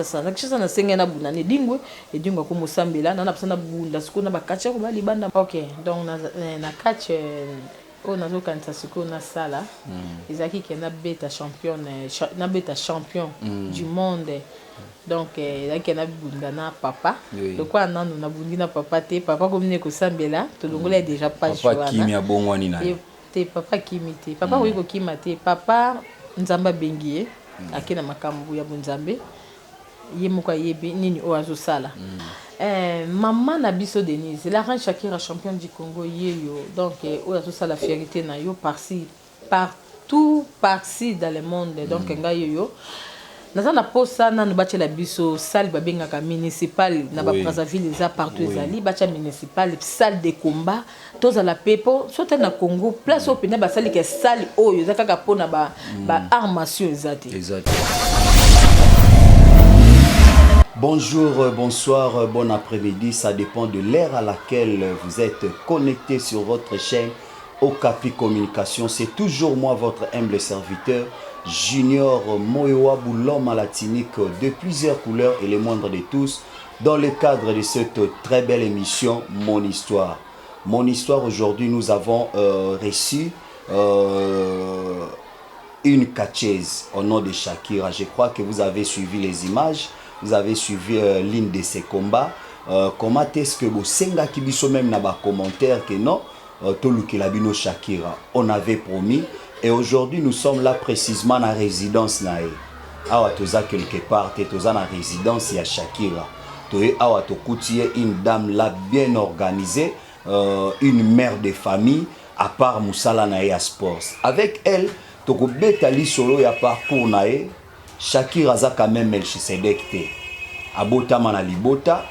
Ça na kisa na senga na buna ne dingwe et dingwa ko musambela na psana bunda sikuna bakacha ko bali banda. OK, donc na catch on a zo kanisa sikuna sala ezaki ke na beta champion du monde. Donc ezaki na bunda na papa de quoi nanu na bundi na papa te papa ko mine ko sambela to longola déjà pas joana papa kimi ya bongwani na te papa kimi te papa ko kima te papa nzamba bengie akina makambu ya bunzambe yemuka yebi nini oazo sala maman na biso Denise la reine Shakira champion du Congo yeyo donc oazo sala fierté na yo partout par-ci dans le monde donc nga yeyo nazana posa na nubati la biso salle babengaka municipal na ba Brazzaville za partout ezali bacha municipal salle de combat toza la pepo sote na Congo place opena ba salle ke salle oyo zakaka pona ba armation ezati. Bonjour, bonsoir, bon après-midi, ça dépend de l'heure à laquelle vous êtes connecté sur votre chaîne Okapi Communication. C'est toujours moi, votre humble serviteur, Junior Moyoabou, l'homme à la tinique de plusieurs couleurs et les moindres de tous, dans le cadre de cette très belle émission, Mon Histoire. Mon Histoire, aujourd'hui, nous avons reçu une catcheuse au nom de Shakira. Je crois que vous avez suivi les images. Vous avez suivi l'une de ces combats. Comment est-ce que vous senga kibiso même na ba commentaire que non toluki labino Shakira. On avait promis et aujourd'hui nous sommes là précisément na résidence nae. Awa toza quelque part toza na résidence ya Shakira. Toye awa tokutie une dame là bien organisée, une mère de famille à part musala nae ya sports. Avec elle tokobeta li solo ya parcours nae. Shakira aza quand même Melchisedek te. Abotama na libota,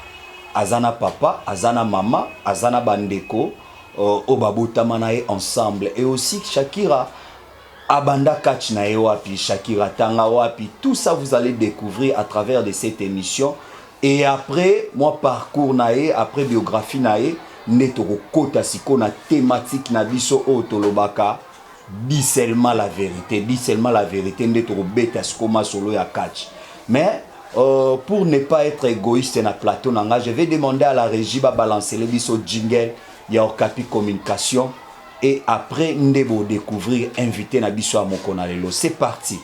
azana papa, azana mama, azana bandeko, obabotama na ye ensemble. Et aussi Shakira abanda catch na ye wapi, Shakira tanga wapi. Tout ça vous allez découvrir à travers de cette émission. Et après, moi parcours na ye, après biographie na ye, netoko kota siko na thématique na biso otolobaka. Dis seulement la vérité, ndetoko beta skoma solo ya catch. Mais pour ne pas être égoïste na plateau nanga, je vais demander à la régie ba balancer les biso jingle ya Okapi Communication et après ndebo découvrir invité na biso amokona lelo. C'est parti.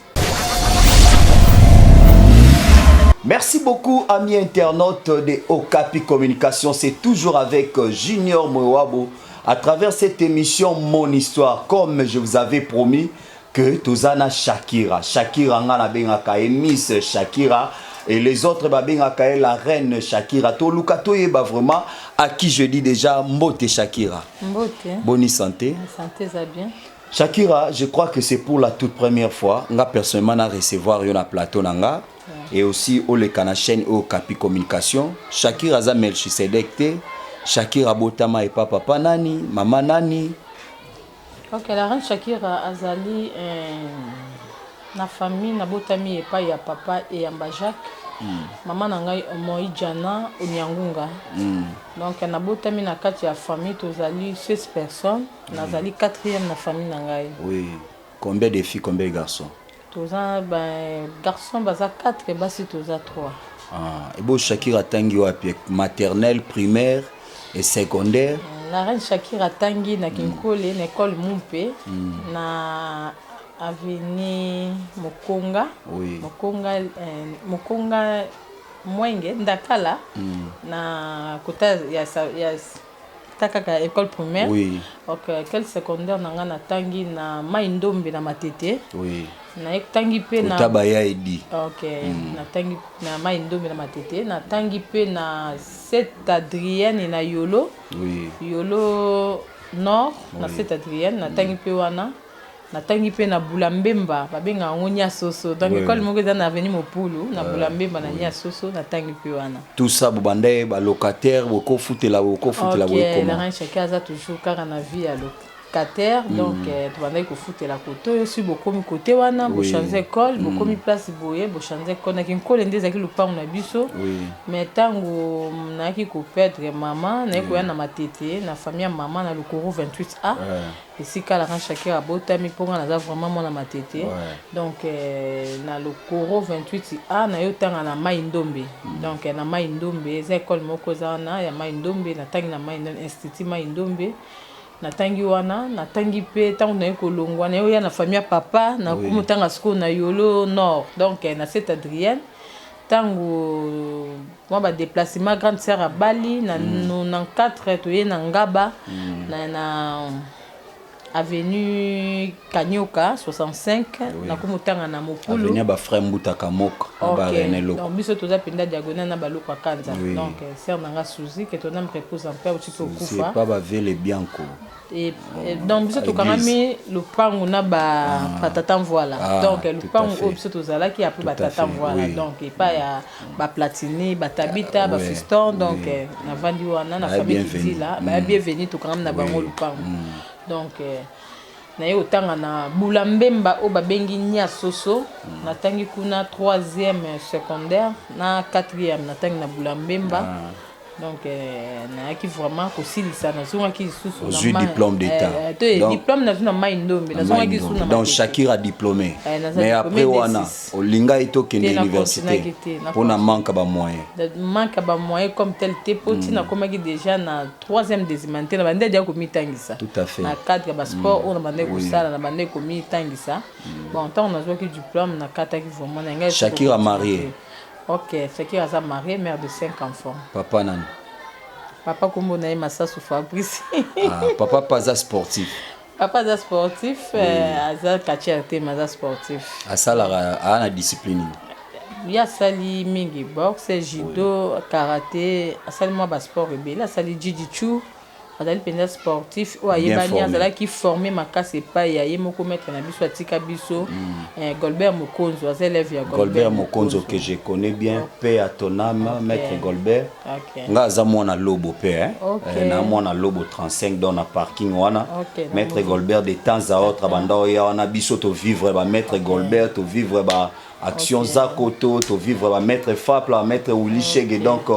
Merci beaucoup amis internautes de Okapi Communication, c'est toujours avec Junior Moyoabou. À travers cette émission Mon Histoire, comme je vous avais promis que Tozana Shakira ngana bengaka Miss Shakira et les autres bengaka la reine Shakira. To lukato yeba vraiment à qui je dis déjà Mbote Shakira. Mbote. Bonne santé. Santé ça bien. Shakira, je crois que c'est pour la toute première fois nga personnellement na recevoir yon na plateau nanga et aussi au le kana chaîne Okapi Communication. Shakira za Melchisedek te. Shakira botama et papa nani, maman nani. Ok, la reine Shakira azali na famille na botami et pas ya papa et Ambajak. Maman nangai Moïdjana Onyangunga. Donc na botami na kati ya famille tozali 16 personnes, nazali 4e na famille nangai. Oui. Combien de filles, combien de garçons? Toza garçons baza 4 et basi toza 3. Et bon Shakira tangi wapi maternelle, primaire et secondaire. La reine Shakira tangi na Kinkole, une école Mumpe, na avenue Mokonga. Oui. Mokonga Mwenge, Ndakala, na kota ya takaka école primaire. Oui. Donc école secondaire nanga na tangi na Maindombe na Matete. Oui. Na tangi pe na Tabaya edi. OK, na tangi na Maindombe na Matete, na tangi pe na Sainte Adrienne na Yolo. Oui. Yolo Nord, na Sainte Adrienne, na tangi pe wana. Na tangi pe na Bulambemba, babenga ngonya soso. Donc école moko za na avenue Mopulu, na Bulambemba na nya soso, na tangi pe wana. Tout ça bobandé ba locataire, boko futela OK, la reine Shakira a toujours car na vie à l'autre. éducateur donc tobandaki kofutela kote oyo si bokomi kote wana bochange école bokomi place boye bochange école naki nkole nde ezalaki lopango na biso mais ntango nayaki koperdre mama naye koya na matete na famille ya mama na lokoro 28A esika alaka Shakira abotami mponga naza vraiment mwana matete donc na lokoro 28A naye otanga na mai ndombe donc na mai ndombe eza école moko eza wana ya mai ndombe natangi na mai ndombe institut mai ndombe natangi wana natangi pe tango naye kolongwa naye oya na famille ya papa na kumutanga siko na Yolo Nord donc na Saint Adrienne tango moi ba déplacement grande sœur à Bali na 94 toye na Ngaba na avenue Kanyoka 65 na kumutanga na Mopulu avenue ba frère Mbutaka Moka ba Renelo donc biso toza penda diagonale na baloko ya Kanza donc sœur nanga Suzy que ton âme repose en paix au titre kufa c'est pas ba vele bianco et donc biso tokangami lopango na ba patata voilà donc lopango o biso tozala ki après batata voilà donc et pas ya ba platini ba tabita ba fiston donc na vandi wana na famille Kizila ba bienvenue tokangami na bango lopango donc na ye otanga na Bulambemba o babengi nya soso natangi kuna 3e secondaire na 4e natangi na Bulambemba donc nayaki vraiment kosilisa nazongaki lisusu na diplôme d'état diplôme nazwi na mai ndombe nazongaki lisusu na donc Shakira diplômé mais après wana olinga etokende université mpona manque ba moyen comme tel te poti nakomaki déjà na 3e désimanté na bande dia komitangisa tout à fait na cadre ya basport oyo na bande kosala na bande komitangisa bon ntango nazwaki diplôme nakataki vraiment na ngai Shakira marié. Ok, Shakira a marié, mère de 5 enfants. Papa nan. Papa Kombo na Massassou Fabrice. Papa pas sportif. Papa est sportif, aza kacherte maza sportif. Asala ana discipline. Il y a sali mingi boxe, judo, karaté, asali moi ba sport rebelle, asali jiu-jitsu. Azali penda sportif o ayebani azala ki former makase pa ya ye moko mettre na biso atika biso Golbert Mokonzo azélève ya Golbert Mokonzo que je connais bien paix à ton âme maître Golbert nga za mwana lobo paix na mwana lobo 35 dans na parking wana maître Golbert de temps à autre banda ya wana biso to vivre ba maître Golbert to vivre ba action zakoto to vivre ba maître Fapla maître Willy Chege donc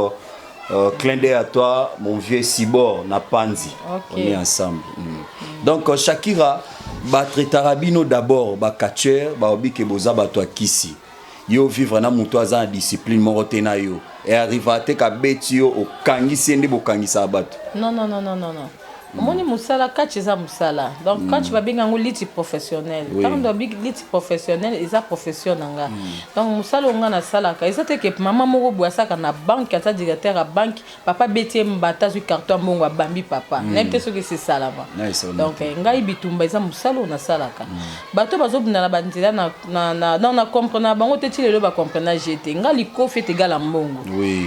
clin d'œil à toi, mon vieux Sibor Napanzi. On est ensemble. Donc, Shakira, Tarabino d'abord, catcher, obi ke boza bato akisi. Yo vivre na muto aza discipline morotena yo. Et arrive à te ka beti yo o kangisi ndi bo kangisa bato. Non. Moni musala catch eza musala. Donc catch va benga ngo liti professionnel. Tant do big liti professionnel eza profession nanga. Donc musala nga na sala ka eza te ke mama moko boasaka na banque ata directeur à banque papa beti mbata zu carton mbongo bambi papa. N'importe ce que c'est ça là-bas. Donc ngai bitumba eza musala na sala ka. Bato bazobunda na bandila na comprendre bango te tile lo ba comprendre j'étais ngali ko fait égal à mbongo.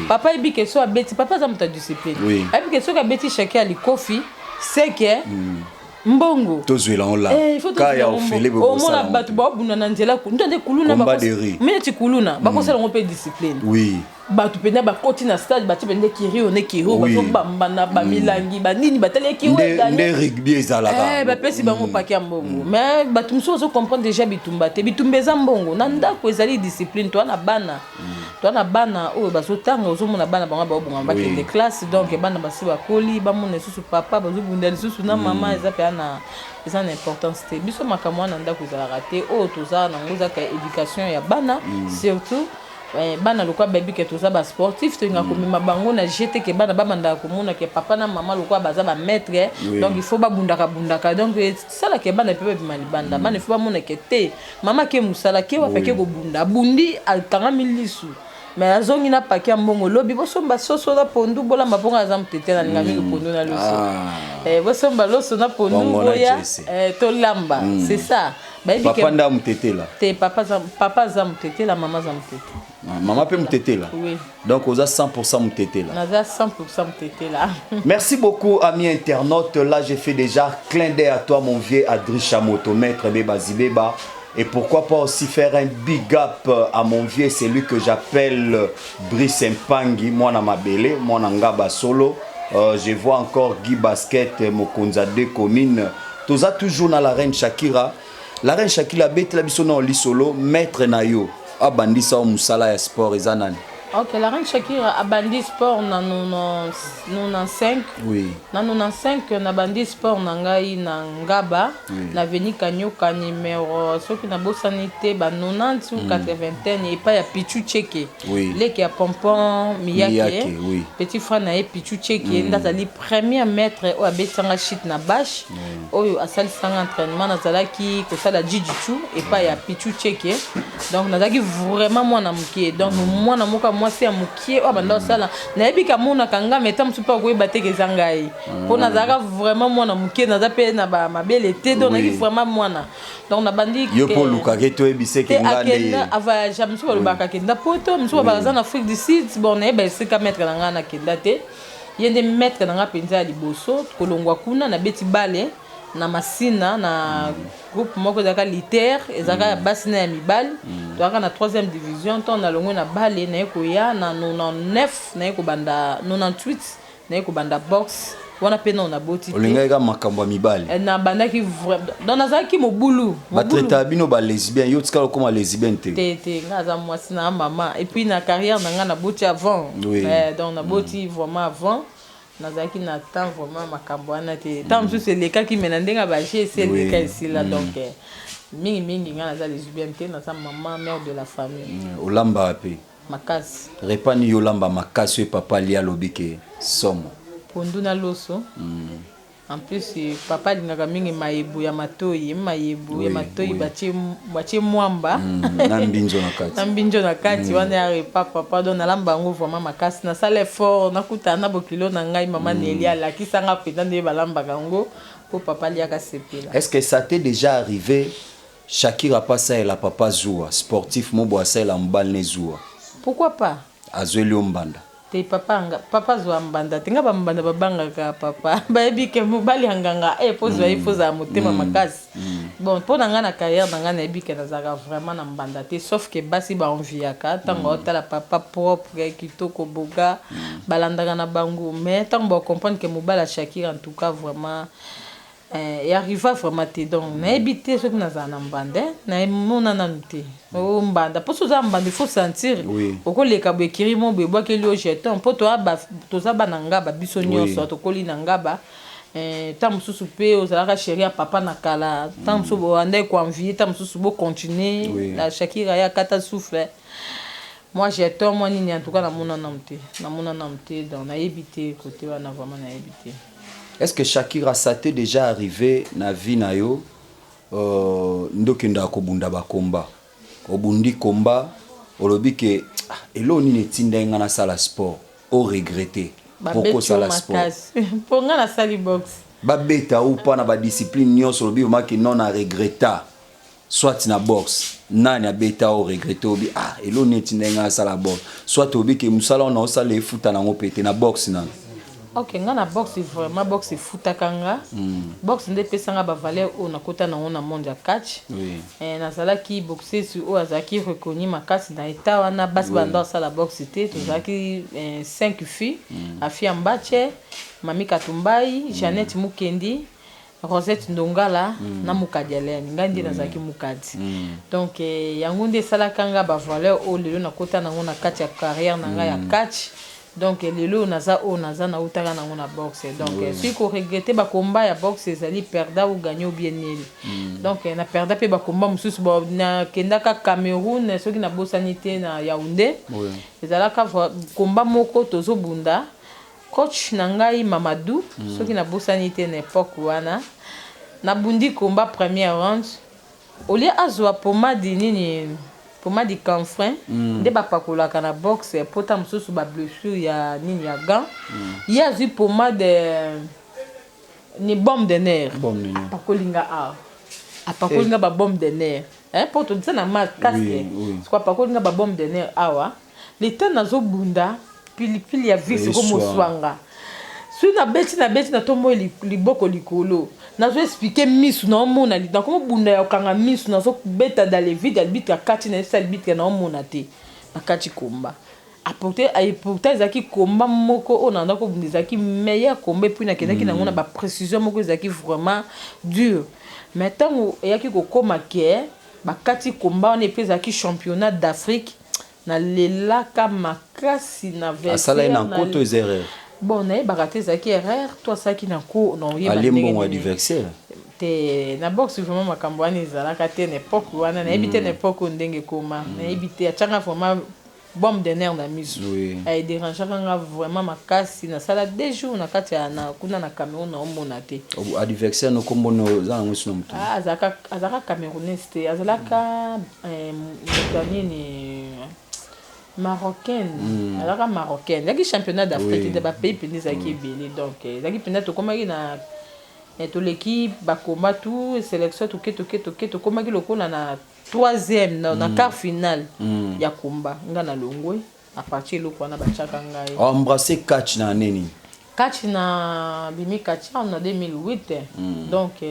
Papa ebi ke so abeti papa za muta discipline. Ebi ke so ka beti chacun ali kofi c'est que mbongo tozwela on là kaya ofele bo mona batu ba buna na nzela ku ndende kuluna ba mais ti kuluna ba kosala ngo pe discipline batu penda ba koti na stade batu penda kiri on kiri ba bamba na ba milangi ba nini batale kiri nde rugby ezalaka ba pesi bango paki ya mbongo mais batu mso comprendre déjà bitumba te bitumbeza mbongo na ndako ezali discipline to na bana oyo bazotanga ozomona bana bango baobonga bakende classe donc bana basi bakoli bamona lisusu papa bazobunda lisusu na mama eza pe eza na importance te biso makambo wana ndako ezalaka te oyo toza nango ezaka éducation ya bana surtout bana lokwa babi ke toza ba sportif tolinga komema bango na jete ke bana bamandaka komona ke papa na mama lokwa baza ba maître donc il faut babundaka donc sala ke bana pe babima libanda bana il faut bamona ke te mama ke musala ke wapeke kobunda bundi altangami lisu mais azongi na paki ya mbongo lobi bosomba soso na pondu bola mabonga aza mutete na linga mingi pondu na loso bosomba loso na pondu boya to lamba c'est ça papa nda mutete la te papa za mutete la mama za mutete maman peut mutete la donc oza 100% mutete la naza 100% mutete la merci beaucoup amis internautes là j'ai fait déjà clin d'œil à toi mon vieux Adri Chamoto maître Beba Zibeba. Et pourquoi pas aussi faire un big up à mon vieux, c'est lui que j'appelle Brice Mpangi, moi na mabele, moi na ngaba solo. Je vois encore Guy Basket, Mokonza 2 communes, toza toujours na la reine Shakira. La reine Shakira betela biso na lisolo maître na yo abandisa o musala ya sport ezanani. Ok, la reine Shakira a bandi sport na 95. Oui. Na 95 na bandi sport na ngai na Ngaba, na veni Kanyoka numéro soki na bosanité ba 90 ou 80 et pas ya Pichu Cheke. Oui. Leki ya Pompon Miyake. Oui. Petit frère na Pichu Cheke ndazali premier maître o abetanga shit na bash. Oyo asali sanga entraînement nazalaki ko sala jiu-jitsu et pas ya Pichu Cheke. Donc nazalaki vraiment mwana mukie. Donc mwana moka moi c'est amukie o banda sala na ebika mona kanga meta msu pa ko bateke zangai po nazaka vraiment mwana mukie naza pe na ba mabele te donc na vraiment mwana donc na bandi yo po luka ke to ebise ke ngande ava jamsu ba lubaka kenda poto msu ba za na Afrique du Sud bon na ba se ka mettre na ngana kenda te yende mettre na nga penza liboso kolongwa kuna na beti bale na masina na groupe moko zaka liter ezaka basina ya mibali to aka na 3e division to na longo na bale na eko ya na 99 na eko banda 98 na eko banda box wana pena on a boti olinga eka makambo ya mibali na banda ki vraiment dans nazaki mobulu ba traita bino ba lesbien yo tika comme lesbien te te ngaza mwasi na mama et puis na carrière na nga na boti avant donc na boti vraiment avant nazaki na temps vraiment makambo wana te temps juste les cas qui menandenga ba chez c'est les cas ici là donc mingi nga naza lesbienne te naza maman mère de la famille olamba pe makasi repani yolamba makasi papa lia lobike somo ponduna loso en plus papa lingaka mingi mayebu ya matoyi ya matoyi batie mwamba na mbinjo na kati wana ya repas papa don nalamba yango vraiment makasi na sala effort nakuta na bokilo na ngai mama Nelly alakisanga peta nde balambaka yango po papa liaka sepela. Est-ce que ça t'est déjà arrivé Shakira passa la papa Zoua sportif mobo asala mbalne Zoua? Pourquoi pas? Azweli ombanda te papa zwa mbanda tinga bambanda babangaka papa bayebi ke mobali anganga po zwa ifoza motema makasi bon po nanga na carrière nanga na yebi ke nazaka vraiment na mbanda te sauf que basi ba enviaka tango otala papa propre kitoko boga balandaka na bango mais tango ba comprendre que mobali Shakira en tout cas vraiment et arriva vraiment te donc na ebité ce que nazana na mbanda na mona na nté o mbanda pour ça mbanda il faut sentir oko leka bo ekiri mo bo boke li o jeton po to aba to za bananga ba biso nyonso to koli na ngaba tam susu pe ozalaka chérie ya papa na kala tam so bo andai ko envier tam susu bo continuer la Shakira ya kata souffle moi j'ai tort moi ni en tout cas na mona na nté donc na ebité côté wana vraiment na ebité. Est-ce que Shakira ça t'est déjà arrivé na vie na yo ndokenda ko bunda ba komba obundi komba olobi ke elo ni netinda nga na sala sport o regretter pourquoi sala sport pour nga na sali box ba beta ou pas na ba discipline nyonso olobi o maki non na regretta soit na box nani a beta o regretter obi elo ni netinda nga na sala box soit obi ke musala on a sala efuta na ngopete na box na. Ok, nga na box vraiment box futa kanga. Box nde pesanga ba valeur o na kota na ona monde ya catch. Na sala ki boxer sur o azaki reconnu makasi na eta wana bas banda sala box te to zaki 5 filles, Afia Mbache, Mami Katumbai, Jeannette Mukendi, Rosette Ndongala na Mukadiale ngandi na zaki Mukadi. Donc yango nde sala kanga ba valeur o lelo na kota na ona catch ya carrière na nga ya catch. Donc lelo naza na utaka na ngona boxe donc si ko regretter ba combat ya boxe ezali perda ou gagner ou bien nul donc na perda pe ba combat mususu ba na kendaka Cameroun soki na bosanité na Yaoundé ezala ka combat moko tozo bunda coach na ngai Mamadou soki na bosanité na époque wana na bundi combat première round olia azwa pomade nini pomade canfrin nde bapakolaka na boxe pota mosusu ba blessure ya nini ya gant ya azwi pomade ni bombe de nerf pakolinga apakolinga ba bombe de nerf poto disa na casque quoi pakolinga ba bombe de nerf awa le temps nazobunda pilipili ya visi ko moswanga si na beti na tombo liboko likolo nazo expliquer misu na omona na komo bunda ya kanga misu nazo beta dans les vides albitra kati na sal bitra na omona te akati komba pourtant ezalaki combat moko oyo na ndako bunda ezalaki meilleur combat epuis nakendaki nango na baprécision moko ezalaki vraiment dur mais ntango eyaki kokóma ke bakati combat wana epuis ezalaki championnat d'Afrique nalelaka makasi na asala ye na nkoto eza erreur bon nayebaka te ezalaki erreur to asalaki na ko alembongo adversaire te na boxe vraiment makambo wana ezalaka te na époque wana nayebi te na époque oyo ndenge ekoma nayebi te atianga vraiment bombe de nerf na miso aedérangeaka nga vraiment makasi nasala 2 jours na kati ya kuna na Cameroun naomona te adversaire nokombona oza nango sino motu azalaka camerounais te azalaka motanini marocaine azalaka marocaine ezalaki championnat d'Afrique te bapays mpenza ezalaki ebele donc ezalaki mpenza tokomaki na toleki bakomba tout sélection toke tokomaki lokola na 3e na quart finale ya komba nga na longwe à partir eloko wana batiaka ngai embrasser catch na nini catch na bimi catch na 2008 donc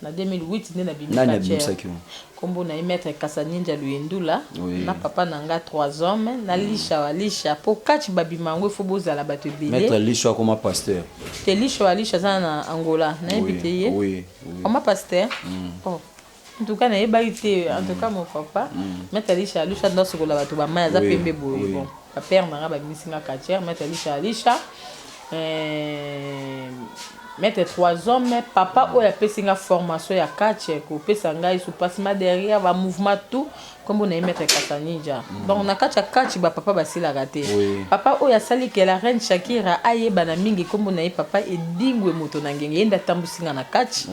na 2008 nde na bimi catch kombo na maître Kasaninja Luyendula na papa na nga 3 hommes na lisha po catch babimango fo bozala bato ebele maître lisha comme pasteur te lisha za na Angola na ebité oui comme pasteur oh en tout cas nayebaki te en tout cas mon papa maître lisha ndo sokola bato bamaya za pembe boye bon papa na nga bamisinga catcher maître lisha mettre 3 hommes papa oyo apesinga formation ya catch ko pesa ngai sous passement derrière ba mouvement tout comme on a mettre Kasaninja donc na catch ba papa basilaka te papa oyo asali ke la reine Shakira ayeba na mingi comme on a papa edingwe moto na ngenge yenda tambusinga na catch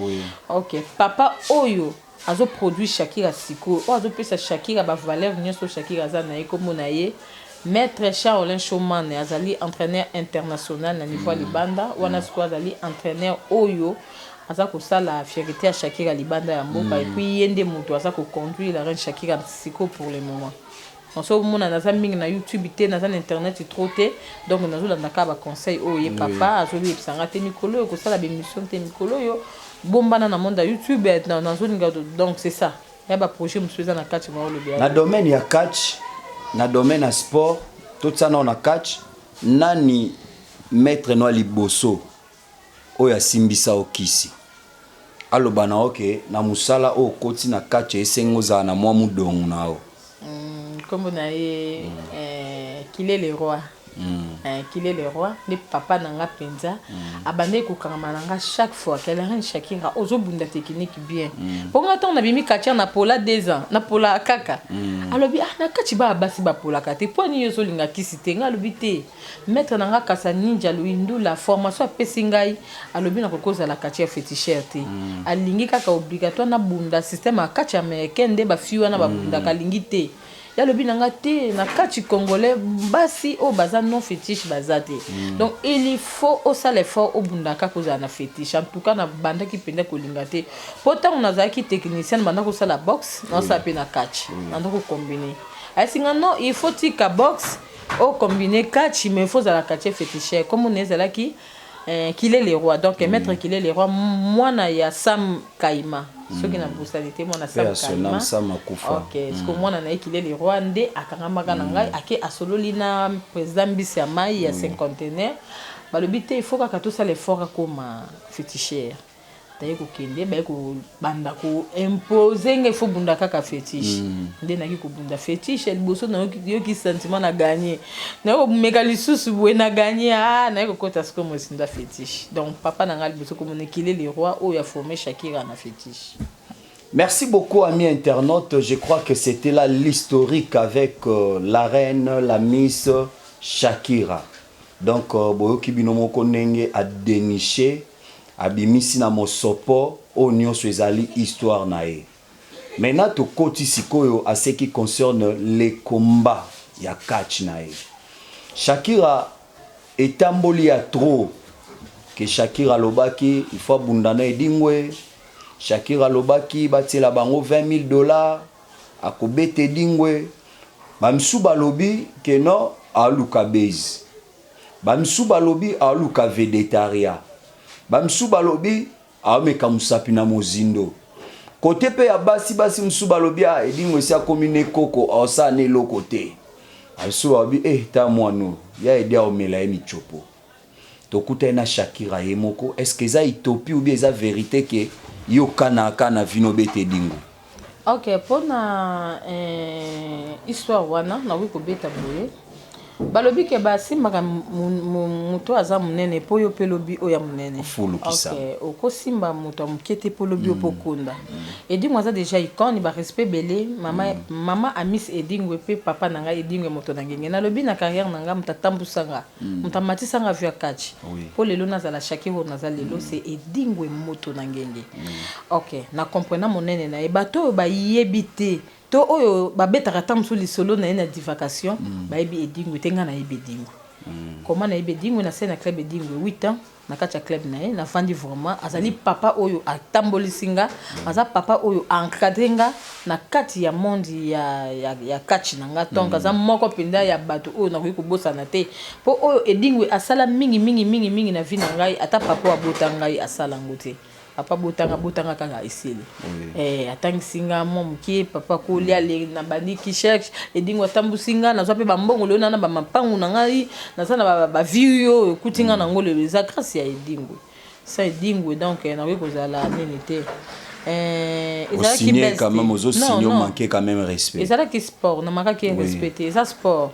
OK papa oyo azo produit Shakira siko o azo pesa Shakira ba valeur nyonso Shakira za na comme on a Maître Charles Choman azali entraîneur international na niveau libanda wana siko azali entraîneur oyo aza kosala fierté à Shakira libanda ya mboka et puis yende muto aza ko conduire la reine Shakira siko pour le moment on so mona naza mingi na YouTube te naza na internet trop te donc nazo landa ka ba conseil oyo papa azo li pisanga te mikolo ko sala be mission te mikolo yo bombana na monde YouTube nazo linga donc c'est ça ya ba projet musuza na catch ma le bien na domaine ya catch na domaine à sport tout ça non na catch nani maître no liboso oya simbisa okisi aloba na oke na musala o koti na catch esengo za na mwa mudongo nao comme on a qu'il est le roi qu'il est le roi les papa nanga penza abandé ko kangama chaque fois qu'elle reine Shakira ozo bunda technique bien pour attendre na bimi katia na pola 2 ans na pola kaka alobi na kati ba basi ba pola kate poni yozo linga kisite ngalobi te maître nanga Kasaninja Luyendula formation pesingai alobi na kokoza la katia féticheur te alingi kaka obligatoire na bunda système a katia américain nde ba fiwa na ba bunda kalingi te ya le binanga te na kati congolais basi o baza non fétiche bazate donc il faut au ça l'effort au bundaka koza na fétiche en tout cas na banda ki penda ko linga te pourtant on a zaki technicien banda ko sala boxe non ça pe na catch banda ko combiner ay singa non il faut tika boxe au combiner catch mais il faut za la catch fétiche comme on est là qui qu'il est le roi donc maître qu'il est le roi moi na ya Sam Kaima ce qui n'a pas salité moi na Sam Kaima OK ce que moi na qu'il est le roi ndé akangamba na ngai ake asololi na président Mbisi Mai ya 50aire ba le but il faut ka tout ça l'effort comme féticheur taye ko kende ba ko banda ko imposer ngai faut bunda kaka fétiche ndé na ki ko bunda fétiche liboso na yo ki sentiment na gagner na ko meka lisusu bo na gagner na ko kota ce comme sinda fétiche donc papa na ngal liboso comme qu'il est le roi o ya formé Shakira na fétiche. Merci beaucoup amis internautes, je crois que c'était là l'historique avec la reine, la Miss Shakira. Donc boyoki binomo konenge a dénicher abimisi na mosopo o nyonso ezali histoire na ye. Maintenant to koti sikoyo à ce qui concerne les combats ya catch na ye. Shakira etamboli ya trop que Shakira lobaki il faut bundana edingwe. Shakira lobaki batela bango $20,000 akobete dingwe. Bamsu balobi que non aluka base. Bamsu balobi aluka végétarien. Bamsu balobi ameka musapi na mozindo. Côté pe ya basi msu balobi edingwe sia komine koko osa ne lokote. aso abi ta mwana ya aider au mela mi chopo tokuta na Shakira yemoko est-ce que ça utopie ou bien ça vérité que yo kana vino bete dingo. Ok, pona histoire wana na wiko beta boye balobi ke basimaka moto aza munene po yo pe lobi oya munene. Ok, okosimba moto amuke te po lobi opokunda. Edingwe aza déjà icône ba respect belé mama a Miss Edingwe pe papa nanga Edingwe moto na ngenge na lobi na carrière nanga mutatambusanga mutamatisanga via catch po lelo nazala Shakira nazala lelo c'est Edingwe moto na ngenge. Ok, na comprendre monene na e bato ba yebite to oyo babetaka tamsu lisolo na ena divagation ba yebi Edingwe tenga na yebi Edingwe comment na yebi Edingwe na scène club Edingwe 8 ans na kati ya club na ye na fandi vraiment azali papa oyo atambolisinga aza papa oyo encadrenga na kati ya monde ya catch nanga donc aza moko penda ya bato oyo nakoki kobosana te po oyo Edingwe asala mingi na vie na ngai ata papa abota ngai asala ngo te papa botanga kaka esili atangisinga momukie papa kolia le na bandi ki cherche Edingwe tambusinga nazwa pe bambongo leo na ba mapangu na ngai naza na ba vieux ekutinga nango le za grâce ya Edingwe ça Edingwe donc na we kozala nini te ezala ki best quand même ozo signer manquer quand même respect ezala ki sport na makaki respecter ça sport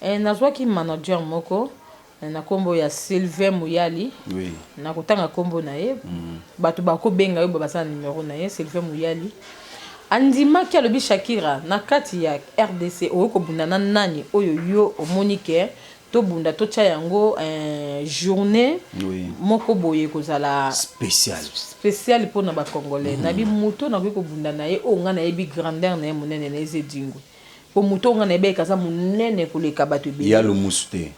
nazwa ki manager moko na kombo ya Sylvain Muyali na kotanga kombo na ye bato bako benga yo babasa numéro na ye Sylvain Muyali andima ki alobi Shakira na kati ya RDC oyoko bundana nani oyo yo omonike to bunda to tia yango journée moko boye kozala spécial pour na ba congolais na bi muto na ko bunda na ye o nga na yebi grandeur na ye monene na Edingwe po muto nga na be kaza monene koleka bato be ya lo muste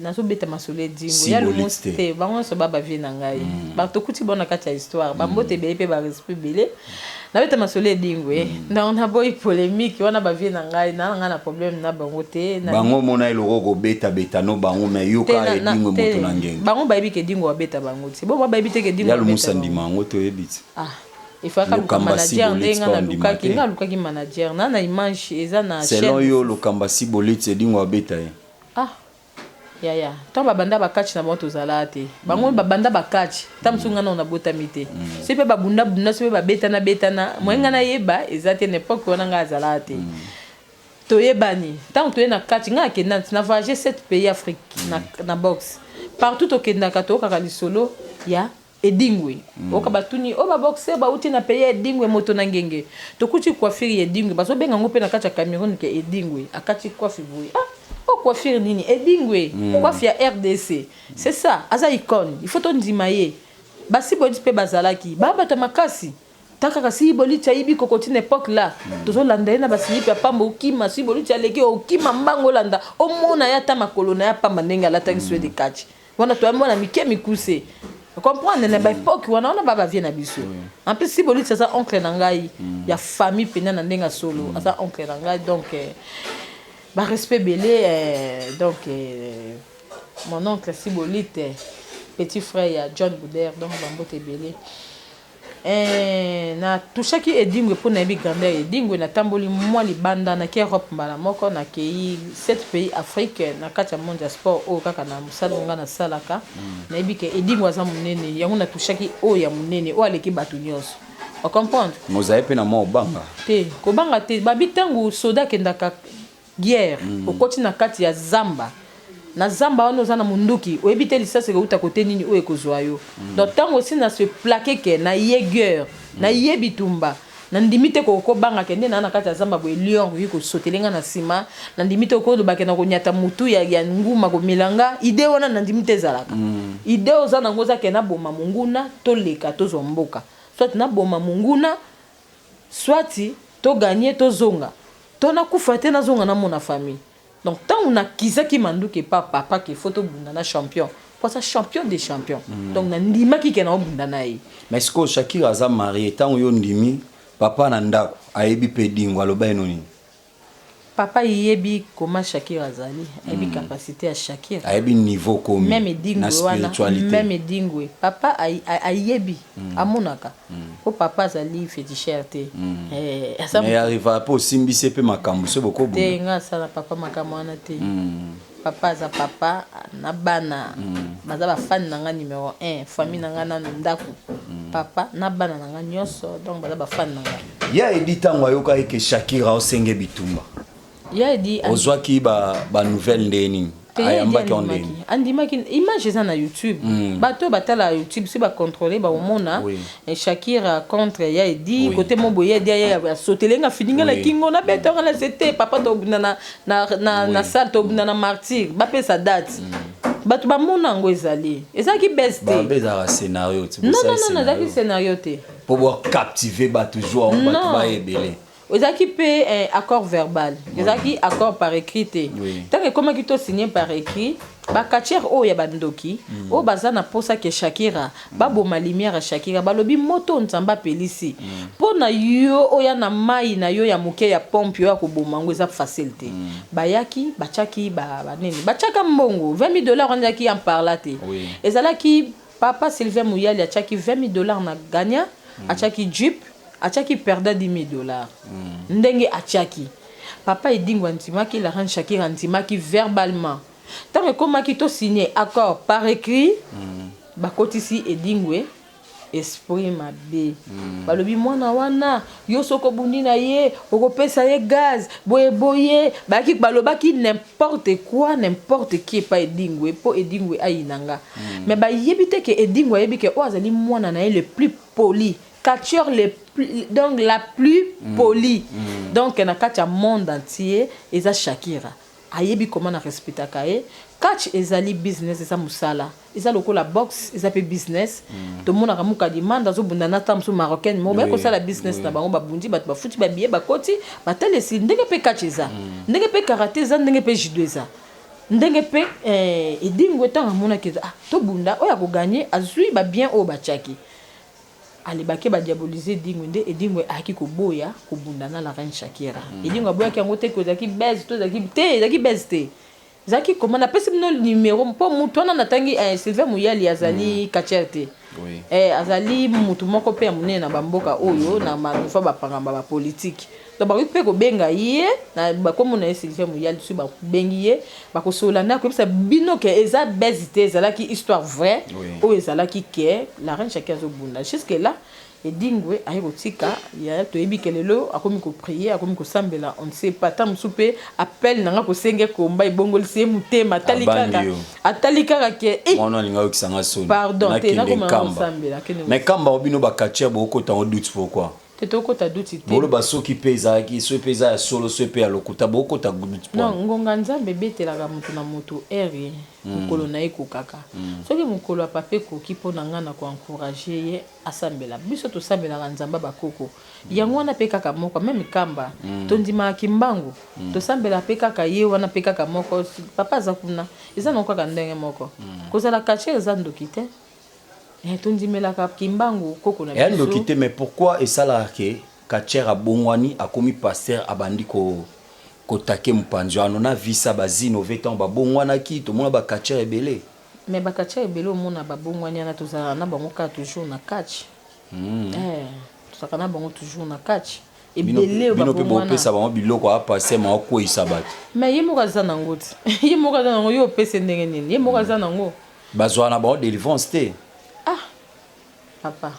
nazo beta masole Edingwe ya le monste bango so baba vie na ngai ba to kuti bona kati ya histoire ba mbote be pe ba respect belé na beta masole Edingwe na boy polémique wana ba vie na ngai na nga na problème na bango te bango mona eloko ko beta no bango me yoka Edingwe moto na ngenge bango ba yebi ke Edingwe wa beta bango te bo ba yebi te ke Edingwe ya le musandi mango to yebiti il faut que manager ndenga na lukaki manager na image eza na chaîne selon yo lo kambasi bolite Edingwe wa beta ya to babanda bakatch na moto zala te bango babanda bakatch tamsunga na bota mite sepe babunda sepe babeta na mwenga na yeba ezate n'époque wana nga zala te to yebani tant to na catch nga kenda na voyager 7 pays Afrique na boxe partout au kenda ka to kaka lisolo ya Edingwe okabatuni o ba boxer ba uti na pays Edingwe moto na ngenge to kuti coiffure Edingwe baso benga ngope na kati ya Cameroun ke Edingwe akati coiffure boy coiffure nini Edingwe coiffe ya RDC c'est ça aza icône il faut ton dimaye basi bodi pe bazalaki baba ta makasi taka kasi boli cha ibi kokoti époque là tozo landa na basi pe pamba okima si boli cha leki okima mbango landa o mona ya ta makolo na ya pamba ndenga la tangi swede catch wana to amona mike mikuse comprendre na ba époque wana ona baba vie na biso en plus si boli cha sa oncle na ngai ya famille pena na ndenga solo asa oncle na ngai donc ba respect belé donc mon oncle Sibolite petit frère John Bouder donc bambote belé na touchaki Edingwe pour na bi grandeur Edingwe na tamboli moi libanda na ki Europe mbala moko na ki 7 pays Afrique na kati ya monde ya sport o kaka na musalonga na salaka na bi ke Edingwe aza munene yango na touchaki o ya munene o aleki batu nyonso on comprendre mozaye pe na mo banga te ko banga te babitangu soda kendaka guerre okoti na kati ya zamba na zamba wana oza na munduki oyebite lisasi kouta kote nini oyo ekozwa yo donc tango aussi na se plaquer ke na yegueur na yebitumba na ndimite ko banga kende na kati ya zamba boye lion wi ko sotelenga na sima na ndimite ko do bakena ko nyata mutu ya nguma ko milanga ide wana na ndimite zalaka ide oza na ngoza ke na boma munguna to leka to zomboka soit na boma munguna soit to gagner to zonga tona kufate na zonga na mona famille donc tant on a kizaki manduke papa ke photo bunda na champion pour ça champion des champions donc na ndima ki ke na bunda na yi mais est-ce que Shakira aza marié tant yo ndimi papa na ndako ayebi pe Edingwe aloba enoni papa yebi comment Shakira azali ayebi capacité à Shakira ayebi niveau comme même Edingwe wana même Edingwe papa ayebi amonaka po papa azali féticheur te mais arriva po simbise pe makambo so boko bu te nga sala papa makambo wana te papa aza papa na bana baza bafani na nga numéro 1 famille na nga nano ndako papa na bana na nga nyonso donc baza bafani na nga ya edi ntango ayokaki ke Shakira osenge bitumba ya edi ozwaki ba nouvelle ndeni ayambaki ondeni andimaki image eza na YouTube bato batala YouTube si bacontrôler baomona Shakira contre ya edi côté mobo ya edi ya sotelenga fininga na kingo na betonga na c'était papa to na salle to na martyr bapesa date bato bamona ngo ezaki best day bazaka scénario tu non ezaki scénario te pour voir captiver bato joie bato ba ebele ezaki pe accord verbal ezaki accord par écrit te tant que comment ki to signé par écrit ba katière o ya bandoki o bazana posa ke Shakira baboma lumière ya Shakira balobi moto nzamba pelisi pona yo oya na mai na yo ya moke ya pompe yo ya koboma ngo eza facile te bayaki bachaki ba nini bachaka mbongo $20 ondaki en parla te ezalaki papa Sylvain Mouyali achaki $20 na gagna achaki Jeep achaki perda $10,000 ndenge achaki papa edingwa ntimaki la reine Shakira ntimaki verbalement tant que comme qui to signé accord par écrit bakotisi edingwe esprit mabe balobi mwana wana yo soko bundi na ye okopesa ye gaz boye baki balobaki n'importe quoi n'importe qui pas edingwe po edingwe ayinanga mais ba yebite ke edingwe yebike o azali mwana na ye le plus poli catcheur donc la plus polie donc na kacha monde entier eza Shakira ayebi comment na respecta kae catch ezali business eza musala eza lokola box eza pe business to mona ka muka demanda zo bunda na tamsu marocaine mo ba ko sala business na bango babundi bat ba futi ba biye ba koti batale si ndenge pe catch eza ndenge pe karaté eza ndenge pe judo eza ndenge pe edingwe tanga mona ke to bunda oya ko gagner azui ba bien o ba chaki ali bake ba diaboliser dingwe nde edingwe aki ko boya ko bunda na la reine Shakira edingwe boya ki ngote ko zaki base to zaki base te zaki comment na pesi no numéro po mutu wana natangi Sylvain Mouyali azali kacherte azali mutu moko pe munene na bamboka oyo na manufa bapangamba ba politique to ba pe ko benga ye na ba komo na Sylvain Mouyali su ba bengi ye ba ko solana ko bisa bino ke eza bezite ezalaki histoire vraie o ezalaki ke la reine Shakira zo bunda jusque là edingwe ayekotika ya to ebikelelo akomi ko prier akomi ko sambela on ne sait pas tam soupe appel nanga ko senge komba ibongolisi mutema atalikaka ke mwana linga okisanga soni pardon te na ko sambela mais kamba obino ba katia boko tango doute pourquoi tetoko ta doute te bolo baso ki peza ki so peza ya solo so pe ya lokuta boko ta doute point non ngonga nzambe betelaka mutu na mutu eri mukolo na eko kaka soki mukolo apape ko kipona ngana ko encourager ye asambela biso to sambela nzamba bakoko yango wana pe kaka moko même kamba to ndima kimbangu to sambela pe kaka ye wana pe kaka moko papa za kuna eza noko kaka ndenge moko kozala kache za ndokite tundimelaka kimbangu koko na biso ndokite mais pourquoi esala ke kachera bongwani akomi pasteur abandi ko kotake mpanjano na visa bazino vetan ba bongwana ki to mona ba kachera ebele mais ba kachera ebele mona ba bongwani na tozala na bango ka toujours na catch tozala na bango toujours na catch ebele ba bino pe bo pesa bango biloko a passer ma ko isabat mais ye mokaza nango ye mokaza nango yo pesa ndenge nini ye mokaza nango bazwana ba délivrance te papa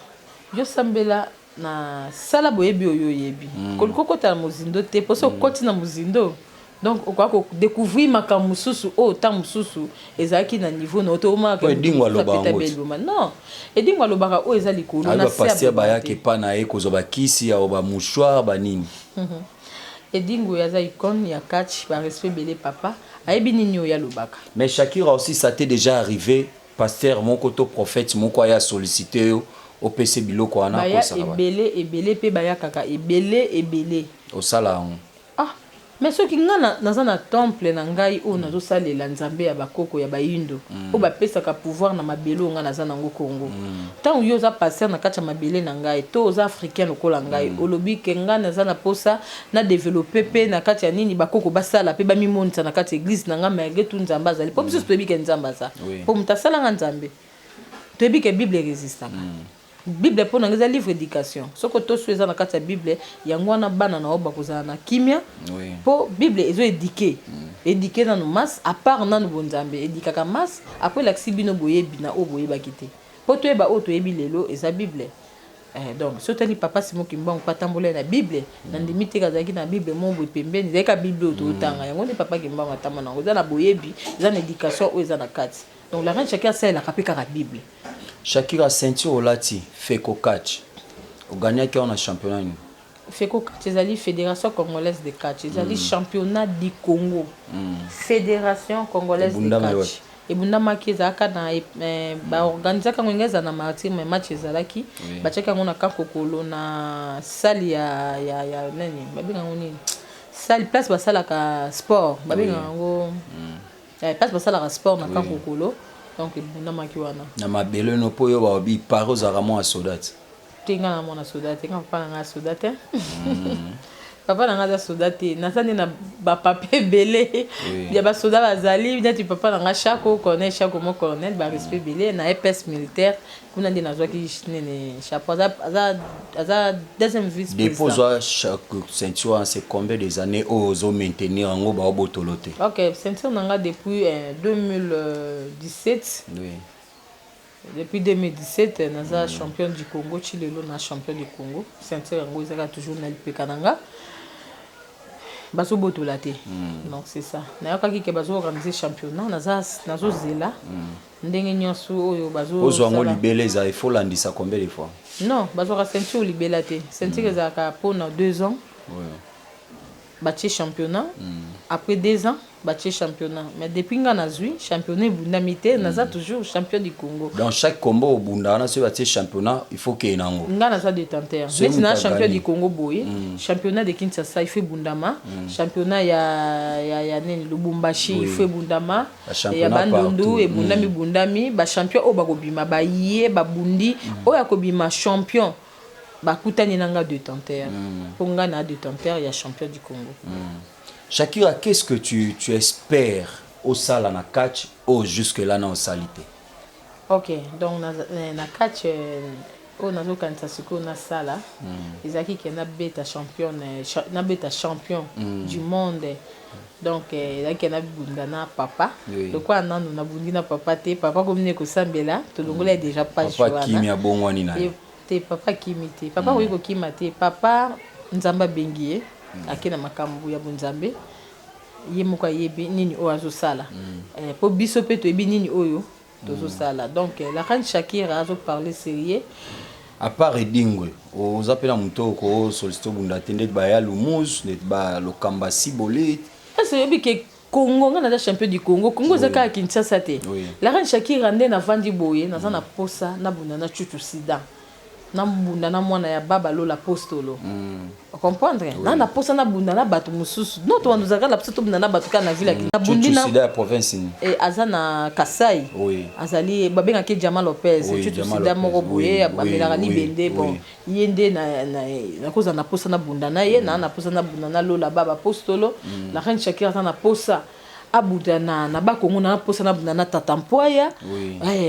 yo sambela na sala boyebi oyo yebi koliko kota na muzindo te poso koti na muzindo donc okwa ko découvrir makambo mususu o ta mususu ezaki na niveau na to ma ka edingwa loba non edingwa loba o ezali ko na passer ba yake pa na e kozoba kisi ya ba mouchoir ba nini edingwa ya za icône ya catch ba respect belé papa ayebi nini o ya lobaka mais Shakira aussi ça t'est déjà arrivé pasteur mon koto prophète mon kwa ya sollicité au PC biloko wana ko sala ebele pe baya kaka ebele au sala mais soki ngana naza na temple na ngai o nazo salela nzambe ya bakoko ya bayindo o bapesaka pouvoir na mabelo ngana naza nango Congo tant yo za passer na kacha mabele na ngai to za africain lokola ngai olobi ke ngana naza na posa na développer pe na kacha nini bakoko basala pe ba mimonisa na kacha église na ngai mege tu nzamba azali po biso to ebike nzamba za po mutasala nga nzambe to ebike bible resistaka Bible pour un livre d'éducation. Ce que tu as dans la Bible, il y a un bana na oba kozana kimia. Pour Bible ils ont éduqué. Éduqué dans nos masses à part dans nos bonzambe. Éduqué comme masse après la xibino boye bina o boye bakité. Pour toi ba auto ebi lelo et sa Bible. Donc surtout les papa c'est moi qui m'bang pas tamboler la Bible. Dans des mythes kazaki na Bible mon boye pembeni. Zai ka Bible auto tanga. Yango les papa qui m'bang tamana. Oza na boye bi, za na éducation ou za na kati. Donc la reine chacun sait la kapika la Bible. Shakira ceinture olati Feko catch. Au gagné qui on a championnat. Feko catch ezali fédération congolaise de catch. Ezali championnat du Congo. Fédération congolaise de catch. Et bundama ki ezalaka na ba organisaka ngongeza na martir mais match ezalaki ba cheka ngona kakokolo na salle ya nani babinga ngoni salle place ba sala ka sport babinga ngo place ba sala ka sport na kakokolo. Donc bundama ki wana na mabelo no po yo ba bi paro za ramo a sodat tinga na mona sodat tinga pa na sodat papa na nga sodat na sane na ba papier belé ya ba sodat bazali neti papa na nga chako colonel chako mo colonel ba respect belé na EPS militaire kuna ndi na zwaki nene chapeau za deuxième vice président dépose chaque ceinture c'est combien des années aux maintenir en go ba botolote. OK ceinture na nga depuis 2017 oui. Depuis 2017, nous sommes champion du Congo, Chilelo na champion du Congo. Ceinture yango ezaka toujours na lipekananga. Baso botolate. Donc c'est ça. Na yakaki ke baso organiser championnat, nazo zela. Ndenge nyonso oyo baso Ozwango libele za il faut landisa combien de fois? Non, baso ka ceinture libelate. Ceinture ezaka pendant 2 ans. Ouais. Bâti championnat. Après 2 ans, bâti championnat. Mais depuis que j'ai championnat Bundamité, nous sommes toujours champion du Congo. Dans chaque combat au Bunda, on a ce championnat, il faut qu'il y ait un angle. Nous avons détenteur. Maintenant, champion du Congo boy, championnat de Kinshasa, il fait Bundama. Championnat ya Lubumbashi, il fait Bundama. Il y a Bandundu et Bundami. Ba champion au Bagobima, ba Yé, ba Bundi, au Yakobima champion. Bakutani nanga détenteur. Ponga na détenteur, il y a champion du Congo. Shakira, qu'est-ce que tu espères au sala na catch ou jusque là na salité? OK, donc na catch au nazo kanisa siko na sala. Ezaki ke na beta champion du monde. Donc ezaki na bundana papa. De quoi nanu na bundina papa te papa comme ne ko sambela to longola déjà pas jouer. Papa kimi ya bongwani na. Papa kimite papa wiko kimate papa nzamba bengie akena makambu ya bunzambe ye moko yebi nini o azosala po biso pe to yebi nini oyo tozosala donc la reine Shakira azo parler sérieux à part edingwe aux appela muto ko solsto bunda tende ba ya lumuz net ba lokamba sibole c'est yebi ke Congo ngana champion du Congo zaka Kinshasa te la reine Shakira nde na vandi boye na zana posa na bunda na chuchu sida na bunda na mwana ya baba lola apostolo comprendre na na posa na bunda na bato mususu noto wanuzaka la posa to bunda na bato kana vila na bundi na sida province et azana Kasai azali babenga ke Jamal Lopez chutu sida moko boye abamela ni bende bon yende na koza na posa na bunda na ye na posa na bunda na lola baba apostolo la reine Shakira na posa abudana na bakongo na posa na bunda na tatampoya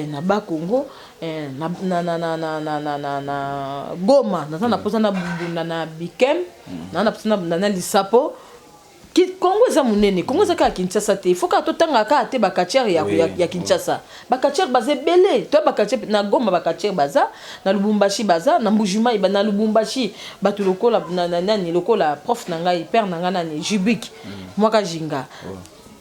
na bakongo na Goma na posa na bunda na Bikem na posa na bunda na Lisapo ki Congo za munene Congo za ka Kinshasa te faut ka to tanga ka te bakatier ya Kinshasa bakatier baze belé to bakatier na Goma bakatier baza na Lubumbashi baza na Mbujima iba na Lubumbashi batu lokola na nani lokola prof na ngai père na ngana ni Jubik mwaka jinga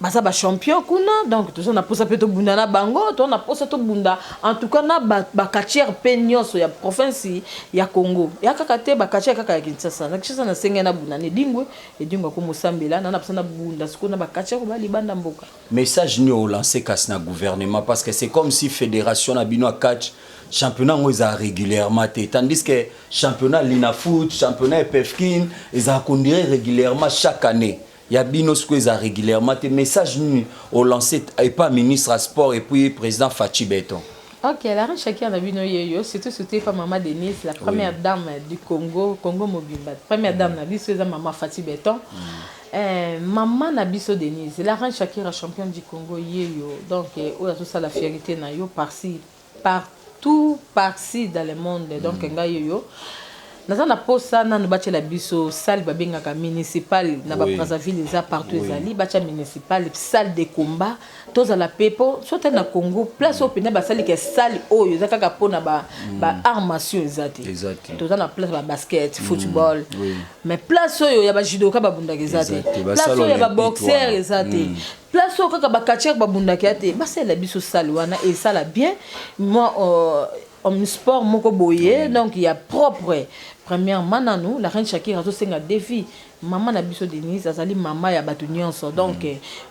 baza ba champion kuna donc tout ça na posa peto bunda na bango to na posa to bunda en tout cas na ba katier penyoso ya province ya Congo ya kaka te ba katier kaka ya Kinshasa na Kinshasa na senga na bunda ne dingwe e dingwa ko musambela na posa na bunda sikuna ba katier ko ba libanda mboka message ni au lancer casse na gouvernement parce que c'est comme si fédération na bino catch championnat ngoza régulièrement tandis que championnat Lina Foot championnat EPFKIN ils a conduire régulièrement chaque année. Il y a binos qui ont régulièrement des messages au lancé et pas ministre à sport et puis président Fachi Beton. OK, la reine Shakira na bino yeyo, surtout par maman Denise, la première dame du Congo Mobimba. Première dame na biso eza maman Fachi Beton. Maman na biso Denise, la reine Shakira championne du Congo yeyo. Donc on a tout ça la fierté na yo par partout par-ci dans le monde donc ngai yoyo naza na posa nanu batela biso salle babengaka municipal na ba Brazzaville eza partout ezali bacha municipal salle de combat tozala pepo sote na Congo place opena basali ke salle oyo eza kaka pona ba armation ezate toza na place ba basket football mais place oyo ya ba judoka babundaka ezate place oyo ya ba boxer ezate place oyo kaka ba catcheur babundaka ate basala biso salle wana et ça la bien moi omnisport moko boye donc il y a propre premièrement nanou la reine Shakira to senga défi maman na biso Denise azali mama ya batu nyonso donc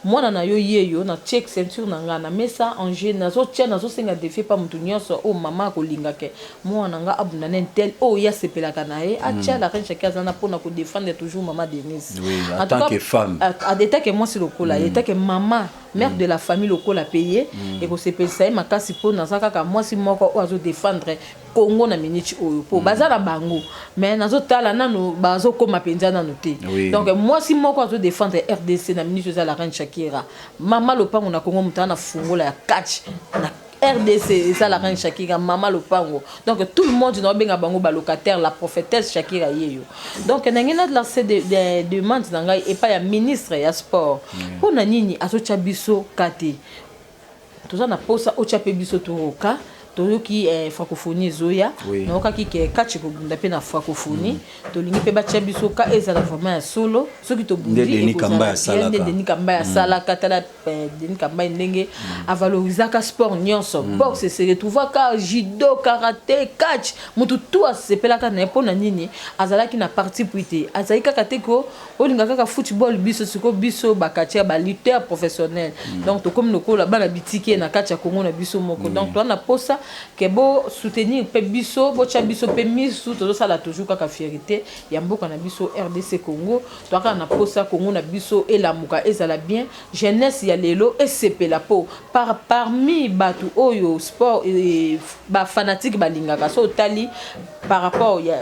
mwana na yo yeyo na check ceinture na nga na mesa en jeu nazo tia nazo senga défi pa mutu nyonso o mama ko linga ke mwana nga abunda tel o ya sepelaka na ye atia la reine Shakira zana pona ko défendre toujours maman Denise en tant que femme à d'état que moi c'est le cola état que maman mère de la famille local a payé et ko sepelisa ye makasi po na saka moi si moko o azo défendre Congo na minute oyo po bazala bango mais nazo tala nanu bazo koma penza nanu te donc moi si moko azo défendre RDC na minute za la reine Shakira mama lopango na Congo mutana fungola ya catch na RDC ça la reine Shakira mama lopango donc tout le monde na benga bango ba locataire la prophétesse Shakira yeyo donc nangena de la de demande na ngai et pas ya ministre ya sport po na nini azo chabiso kate toza na posa o chape biso toroka toyoki francophonie zoya naoka ki ke kachi ko bunda pe na francophonie to lingi pe ba chabiso ka ezala vraiment ya solo soki to bundi Denis Kamba ya salaka Denis Kamba ya salaka tala Denis Kamba ndenge a valoriser ka sport nyonso boxe se retrouva ka judo karaté catch mutu tout a sepela ka na pona nini azalaki na parti puité azali kaka te ko olinga kaka football biso siko biso ba katia ba lutteur professionnel donc to comme lokola bana bitike na katia Congo na biso moko donc to na posa que bo soutenir pe biso bo cha biso pe misu to sala toujours kaka fierté ya mboka na biso RDC Congo to aka na posa Congo na biso et la muka ezala bien jeunesse ya lelo et sepela po parmi batu oyo sport ba fanatique balingaka so tali par rapport ya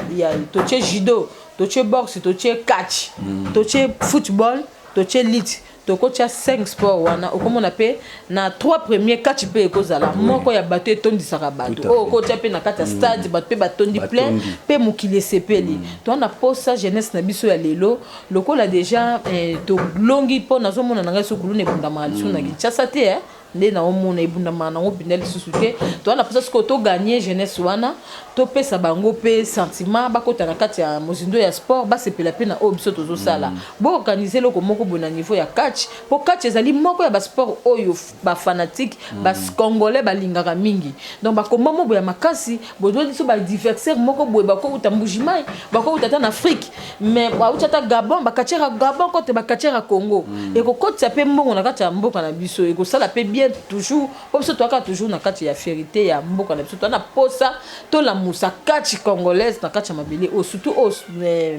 to che judo to che boxe to che catch to che football to che lit toko tia 5 sport wana okomona pe na 3 premiers catch pe ekozala moko ya bato etondisaka bato oko tia pe na kata stade bato pe batondi plein pe mokili sepeli to na posa jeunesse na biso ya lelo lokola déjà to longi po nazomona na ngai sokulu ne bundama alisu na Kinshasa te nde na omona ebundama na opinel susu te to na posa ko to gagner jeunesse wana to pesa bango pe sentiment bakota na kati ya mozindo ya sport basepela pe na o biso tozo sala bo organiser loko moko bona niveau ya catch po catch ezali moko ya ba sport oyo ba fanatique ba congolais balingaka mingi donc ba komba mo boya makasi bo do so ba diversaire moko boye ba ko utambujimai ba ko utata na Afrique mais ba utata Gabon ba kachera Gabon kote ba kachera Congo et ko kotsa pe mbongo na kati ya mboka na biso et ko sala pe bien toujours comme ça toi toujours na kati ya fierté ya mboka na biso toi na posa to la musa catch congolaise na kati ya mabele o surtout o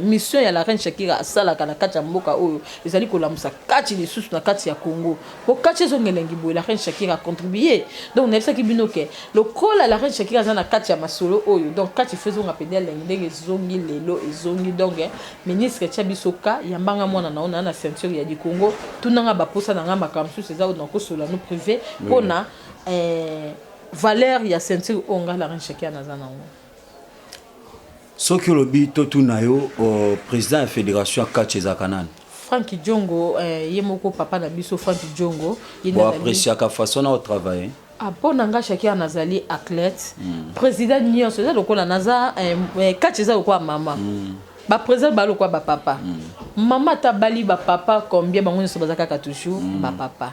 mission ya la reine Shakira sala kana kati ya mboka oyo ezali ko la musa catch les sous na kati ya Congo po catch zo ngelengi boy la reine Shakira a contribué donc on a ça qui binoke le col la reine Shakira za na kati ya masolo oyo donc catch faisons rappeler ndenge zongi lelo ezongi donc ministre Chabisoka yambanga mwana na ona na ceinture ya di Congo tunanga ba posa na ngamba kamsu c'est ça on ko solo no privé pona valeur ya ceinture onga la reine Shakira na zana ngo soki lobi to tunayo président ya fédération catch ezakanan Franky Djongo yemoko papa na biso Franky Djongo bon apprécier ka façon na travailler apona nga Shakira nazali athlète président nyonso za lokola naza catch eza kwa mama ba président ba lokwa ba papa mama ta bali ba papa combien bango nyonso bazaka ka toujours ba papa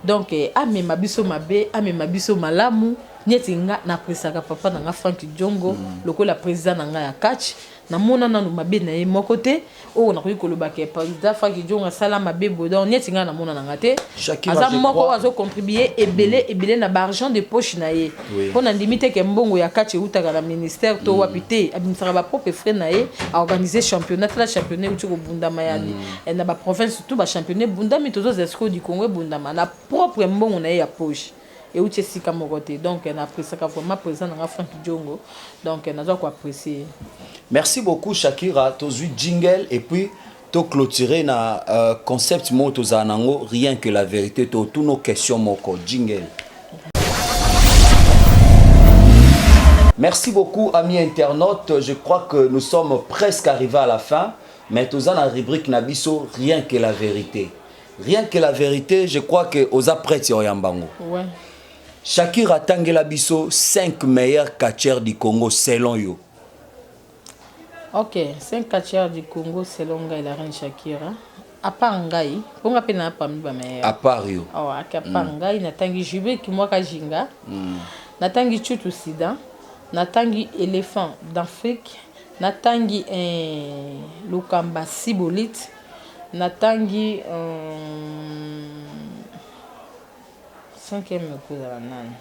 donc amema biso mabe amema biso malamu nyeti nga na presaka papa na nga Franky Djongo lokola président na nga ya catch na mona nanu mabe na ye moko te o na ko koloba ke président Franky Djongo sala mabe bodon nyeti nga na mona na nga te aza moko azo contribuer ebele na ba argent de poche na ye pona ndimite ke mbongo ya catch utaka na ministère to wapite administra ba propre frère na ye a organiser championnat la championnat uti ko bundama ya na ba province tout ba championnat bundami tozo zesco du Congo bundama na propre mbongo na ye ya poche et où tu es Kamogote donc on apprécie vraiment présent dans Franky Djongo donc on a quoi apprécier. Merci beaucoup Shakira tozu jingle et puis to clôturer na concept moto zanango rien que la vérité to tous nos questions moko jingle Merci beaucoup, amis internautes. Je crois que nous sommes presque arrivés à la fin. Mais tous dans la rubrique Nabiso, rien que la vérité. Rien que la vérité, je crois que aux apprêts Oyambango. Ouais. Shakira Tangela Biso, 5 meilleurs catcheurs du Congo selon you. Ok, 5 catcheurs du Congo selon Ngai la reine Shakira. À part Ngai, pour nga pena pa mi ba meilleur. À part you. Oh, à part Ngai natangi Jube Kimwaka Jinga. Natangi Chutu Sida. Natangi éléphant d'Afrique. Natangi Lukamba Sibolite. Natangi 5e kozala nani.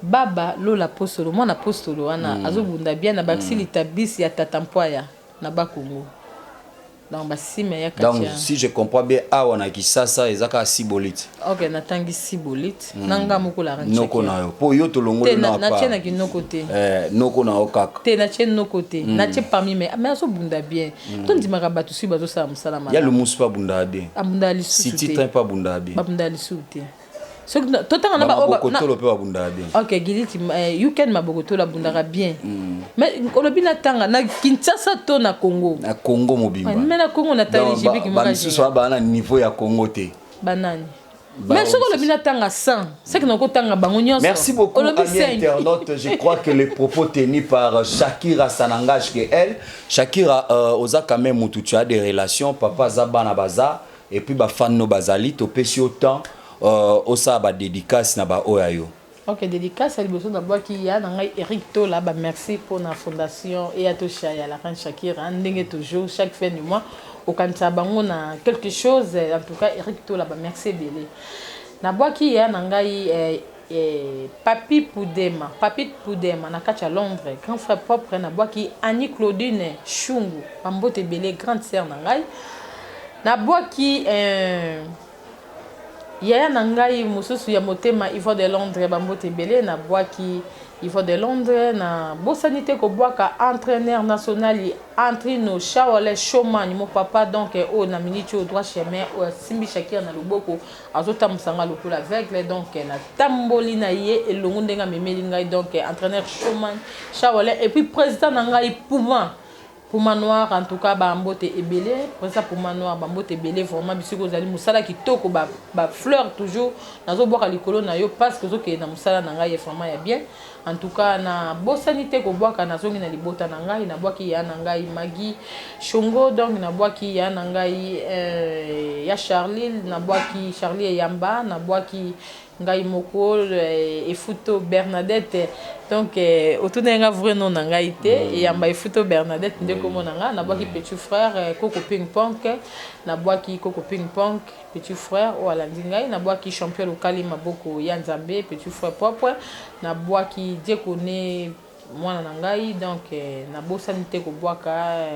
Baba Lola Postolo, mwana Postolo wana azobunda bien na baxili tabisi ya tatampoya na Bakongo. Donc basime ya katia. Donc si je comprends bien awana kisasa ezaka Sibolite. OK, natangi Sibolite. Nanga moko la ranche. Noko na yo. Po yo to longo na pa. Na tiena ki noko te. Noko na okaka. Te na tiena noko te. Na tie parmi mais azobunda bien. To ndimaka batu si bazo sala musala mala. Ya le musu pa bunda bien. Abunda lisusu te. Si titre pas bunda bien. Babunda lisusu te. So totanga na ba bokotolo pe babunda bien. OK, giliti you can mabokotolo abundaka bien. Mais olobi na tanga na Kinshasa to na Congo. Na Congo mobimba. Mais na Congo na tali jibi ki maka. Ba so ba na niveau ya Congo te. Banani. Mais ce que olobi na tanga 100, c'est que nako tanga bango nyonso. Merci beaucoup amis internautes, je crois que les propos tenus par Shakira ça n'engage que elle. Shakira oza quand même mutu tu as des relations papa Zabana baza et puis ba fan no bazali to pesi autant osa ba dédicace na ba oyayo. OK, dédicace à liboso d'abord qui y a na ngai Eric Tola ba merci pour la fondation et à Tosha ya la reine Shakira ndenge toujours chaque fin du mois au kanisa bango na quelque chose en tout cas Eric Tola ba merci belé. Na bois qui y a na ngai Papi Poudema na kacha Londres grand frère propre na bois qui Annie Claudine Chungu Pambote belé grande sœur na ngai na bois qui Yaya nangai mususu ya motema Ivo de Londres bambote belé na boaki Ivo de Londres na bosanité ko boaka entraîneur national Antrino Shawale Showman mon papa donc o na minute au droit chemin o Simbi Shakira na loboko azota musanga lokola avec donc na tamboli na ye elongo ndenga memeli ngai donc entraîneur Showman Shawale et puis président nangai Pouma Noir en tout cas bambote ebelé président Pouma Noir bambote ebelé vraiment bisiko zali musala kitoko ba fleur toujours nazo boka likolo na yo parce que zoke na musala na ngai vraiment ya bien en tout cas na bosanité ko boka na zongi na libota na ngai na boki ya na ngai Magi Shongo donc na boki ya na ngai ya Charlie na boki Charlie Yamba na boki ngai moko et Futo Bernadette donc autour d'un vrai nom ngai té et Yamba et Futo Bernadette ndeko monanga na boki petit frère Coco Ping Pong na boki Coco Ping Pong petit frère o alandi ngai na boki champion local maboko ya Nzambe petit frère propre na boki diekone mwana na ngai donc na bosanité ko boaka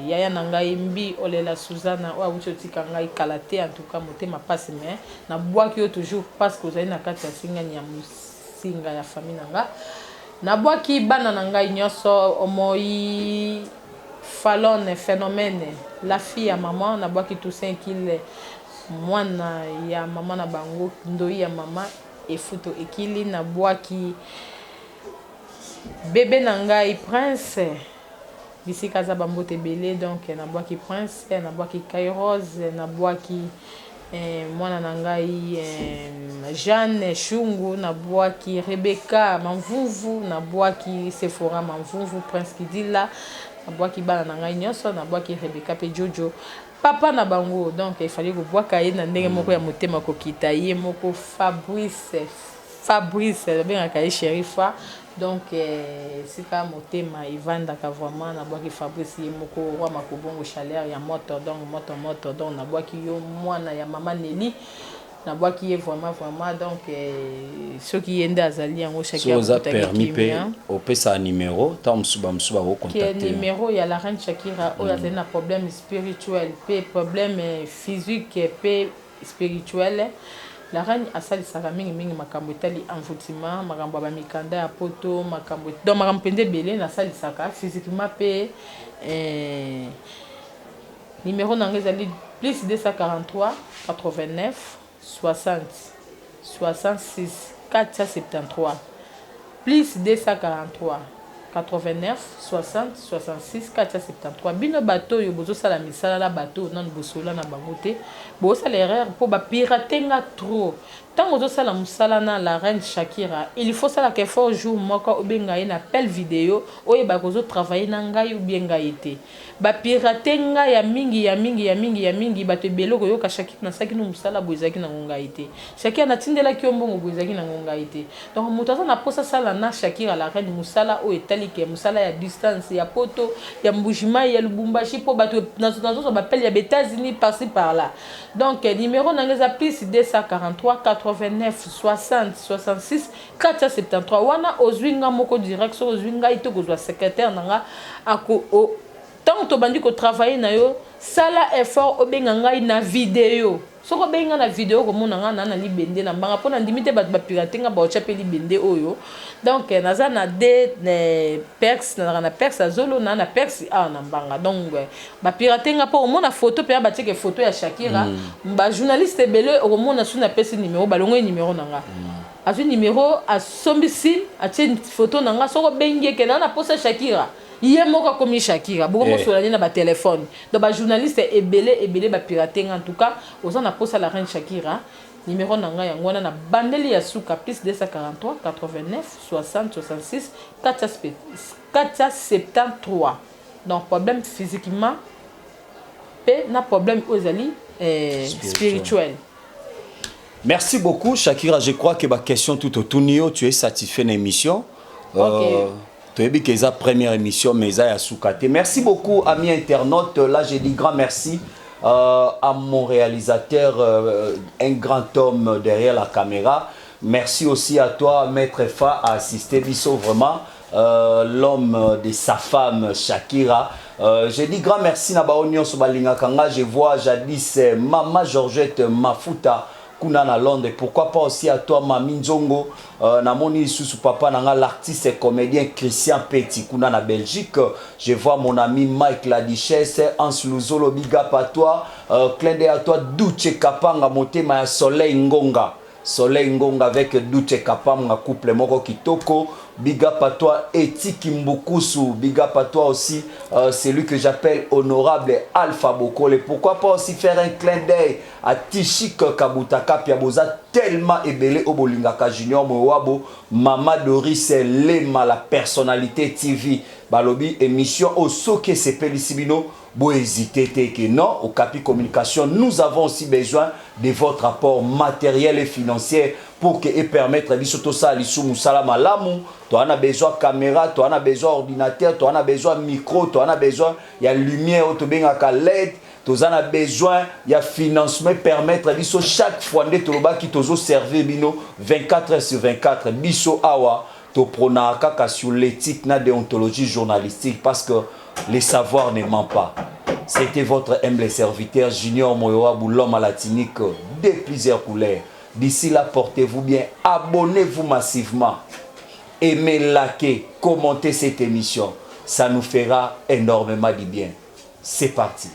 yaya na ngai mbi olela Suzana o awuti otika ngai kalate en tout cas motema passe mais na boaki yo toujours parce que ozali na kati ya singa ya musinga ya famille nanga na boaki bana na ngai nyonso omoi Fallon phénomène la fille ya maman na boaki Toussaint Kile mwana ya maman na bango ndoi ya maman et Futo ekili na boaki bébé nangai Prince bisika za bambote belé donc na boaki Prince na boaki Kairos na boaki mwana nangai Jeanne Shungu na boaki Rebecca Mamvuvu na boaki Sephora Mamvuvu Prince Kidila na boaki bana nangai nyonso na boaki Rebecca pe Jojo papa na bango donc il fallait ko boaka ye na ndenge moko ya motema ko kita ye moko Fabrice bien ka Sherifa donc c'est pas motema Ivanda ka vraiment na boaki Fabrice ye moko roi makobongo chaleur ya moto donc na boaki yo mwana ya mama Nelly na boaki ye vraiment donc ceux qui yende azali yango chaque fois ça permis pe au pesa numéro tant msuba au contacter qui numéro ya la reine Shakira o azali na problème spirituel pe problème physique pe spirituel. La reine asalisaka mingi makambo etali envoûtement makambo ba mikanda ya poto makambo donc makambo pende belé na salisaka physiquement pe numéro nanga ezali plus 243 89 60 66 473 plus 243 89 60 66 473 bino bato yo bozo sala misala la bato nan bosola na bango te bo sala erreur po ba piratenga trop tant ozo sala musala na la reine Shakira il faut sala que fort jour moko obenga ina appel vidéo oye ba kozo travailler na ngai ou bien ngai te ba piratenga ya mingi bato beloko yo ka Shakira na saki no musala bozaki na ngai te Shakira na tindela ki ombongo bozaki na ngai te donc mutaza na posa sala na Shakira la reine musala o etali ke musala ya distance ya poto ya mbujima ya Lubumbashi po bato nazo bapel ya États-Unis par-ci par-là donc numéro nangeza plus 243 89 60 66 473 wana ozwinga moko direct so ozwinga ito kozwa secrétaire nanga ako tant to bandi ko travailler na yo sala effort obenga ngai na vidéo soko benga na vidéo ko mona nga na libende na mbanga pona ndimite bat ba piratenga ba ochape libende oyo donc naza na de perks na perks azolo na perks na mbanga donc ba piratenga po mona photo pe ba teke photo ya Shakira ba journaliste belé o mona suna pesi numéro balongo numéro nanga azu numéro a sombisi a tien photo nanga soko bengi ke na posa Shakira hier moko comme Shakira beaucoup mo solani na ba téléphone donc ba journaliste ebele ba piratenga en tout cas oza na posa la reine Shakira numéro nanga yango wana na bandeli ya suka plus 243 89 60 66 473 donc problème physiquement et na problème ozali spirituel. Merci beaucoup Shakira, je crois que ma question tout autour tu es satisfait de l'émission. Tu as vu que c'est la première émission, mais ça a merci beaucoup, amis internautes. Là, j'ai dit grand merci à mon réalisateur, un grand homme derrière la caméra. Merci aussi à toi, Maître Fa, à assister Bisso, vraiment, l'homme de sa femme, Shakira. J'ai dit grand merci à Baonion Sobalinga Kanga. Je vois jadis Mama Georgette Mafuta. Kuna Londres, pourquoi pas aussi à toi Mami Nzongo namoni sous papa nanga l'artiste et comédien Christian Petit kuna na Belgique. Je vois mon ami Mike la Duchesse, Hans Luzolo, big up à toi, clin d'œil à toi Duche Kapanga motema ya Soleil Ngonga avec Duche Kapanga couple moko kitoko. Big up à toi Eti Kimbukusu, big up à toi aussi celui que j'appelle honorable Alpha Bokole. Pourquoi pas aussi faire un clin d'œil à Tishik Kabutaka Piaboza tellement ébélé au Bolingaka Junior Mwabo, Mama Doris Lema, la personnalité TV Balobi émission au Soke Sepeli Sibino. Vous hésitez que non, au Capi Communication, nous avons aussi besoin de votre apport matériel et financier pour que et permettre à surtout ça l'issou musala malamu. Tu en as besoin de caméra, tu en as besoin d'ordinateur, tu en as besoin de micro, tu en as besoin il y a lumière, tu as LED, tu en as besoin il y a financement permettre à biso chaque fois de toloba qui tozo servir bino 24 heures sur 24 biso awa to prona kaka sur l'éthique na déontologie journalistique parce que les savoirs ne mentent pas. C'était votre humble serviteur Junior Moyoabou, l'homme à la latinique de plusieurs couleurs. D'ici là, portez-vous bien, abonnez-vous massivement, aimez, likez, commentez cette émission. Ça nous fera énormément du bien. C'est parti.